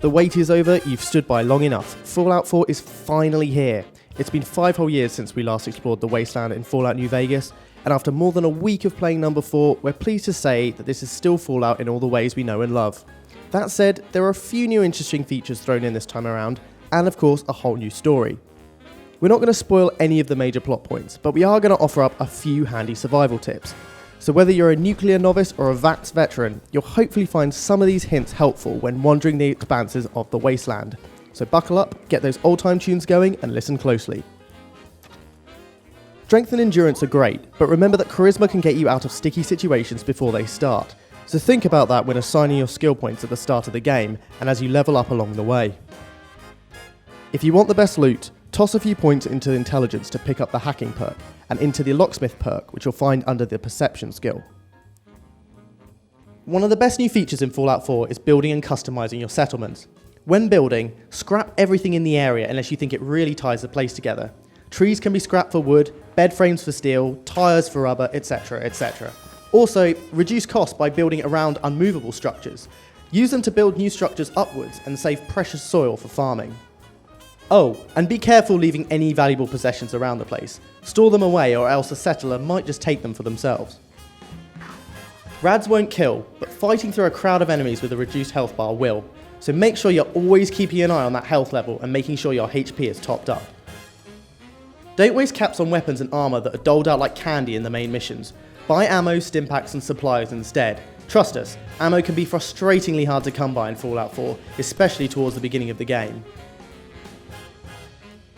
The wait is over, you've stood by long enough. Fallout 4 is finally here. It's been 5 whole years since we last explored the Wasteland in Fallout New Vegas, and after more than a week of playing number 4, we're pleased to say that this is still Fallout in all the ways we know and love. That said, there are a few new interesting features thrown in this time around, and of course a whole new story. We're not going to spoil any of the major plot points, but we are going to offer up a few handy survival tips. So whether you're a nuclear novice or a VATS veteran, you'll hopefully find some of these hints helpful when wandering the expanses of the Wasteland. So buckle up, get those old time tunes going and listen closely. Strength and endurance are great, but remember that charisma can get you out of sticky situations before they start. So think about that when assigning your skill points at the start of the game and as you level up along the way. If you want the best loot, toss a few points into intelligence to pick up the hacking perk, and into the locksmith perk, which you'll find under the perception skill. One of the best new features in Fallout 4 is building and customizing your settlements. When building, scrap everything in the area unless you think it really ties the place together. Trees can be scrapped for wood, bed frames for steel, tyres for rubber, etc, etc. Also, reduce costs by building around unmovable structures. Use them to build new structures upwards and save precious soil for farming. Oh, and be careful leaving any valuable possessions around the place. Store them away or else a settler might just take them for themselves. Rads won't kill, but fighting through a crowd of enemies with a reduced health bar will. So make sure you're always keeping an eye on that health level and making sure your HP is topped up. Don't waste caps on weapons and armour that are doled out like candy in the main missions. Buy ammo, stimpaks and supplies instead. Trust us, ammo can be frustratingly hard to come by in Fallout 4, especially towards the beginning of the game.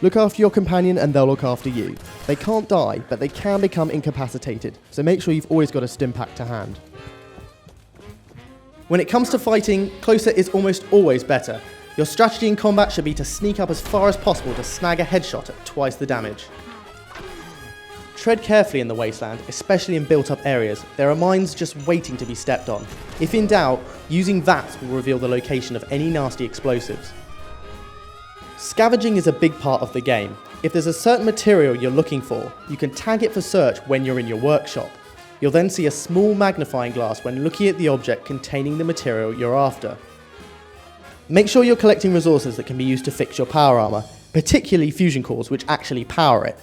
Look after your companion and they'll look after you. They can't die, but they can become incapacitated, so make sure you've always got a stimpak to hand. When it comes to fighting, closer is almost always better. Your strategy in combat should be to sneak up as far as possible to snag a headshot at twice the damage. Tread carefully in the Wasteland, especially in built-up areas. There are mines just waiting to be stepped on. If in doubt, using VATS will reveal the location of any nasty explosives. Scavenging is a big part of the game. If there's a certain material you're looking for, you can tag it for search when you're in your workshop. You'll then see a small magnifying glass when looking at the object containing the material you're after. Make sure you're collecting resources that can be used to fix your power armour, particularly fusion cores which actually power it.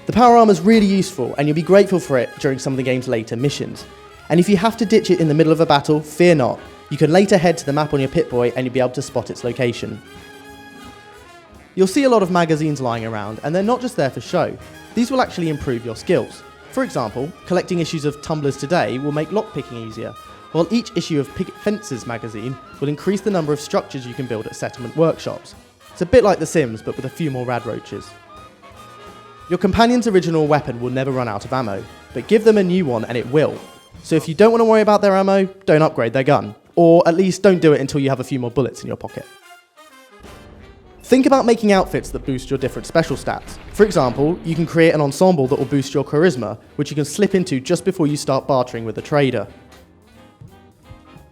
The power armour is really useful and you'll be grateful for it during some of the game's later missions. And if you have to ditch it in the middle of a battle, fear not. You can later head to the map on your Pip-Boy and you'll be able to spot its location. You'll see a lot of magazines lying around, and they're not just there for show. These will actually improve your skills. For example, collecting issues of Tumblers Today will make lockpicking easier, while each issue of Picket Fences magazine will increase the number of structures you can build at settlement workshops. It's a bit like The Sims, but with a few more rad roaches. Your companion's original weapon will never run out of ammo, but give them a new one and it will. So if you don't want to worry about their ammo, don't upgrade their gun. Or at least don't do it until you have a few more bullets in your pocket. Think about making outfits that boost your different special stats. For example, you can create an ensemble that will boost your charisma, which you can slip into just before you start bartering with a trader.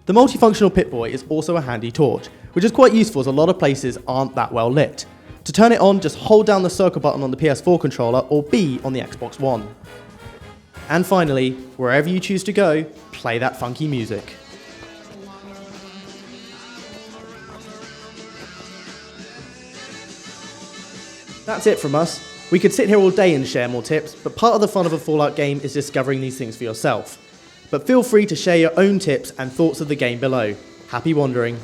The multifunctional Pip-Boy is also a handy torch, which is quite useful as a lot of places aren't that well lit. To turn it on, just hold down the circle button on the PS4 controller or B on the Xbox One. And finally, wherever you choose to go, play that funky music. That's it from us. We could sit here all day and share more tips, but part of the fun of a Fallout game is discovering these things for yourself. But feel free to share your own tips and thoughts of the game below. Happy wandering.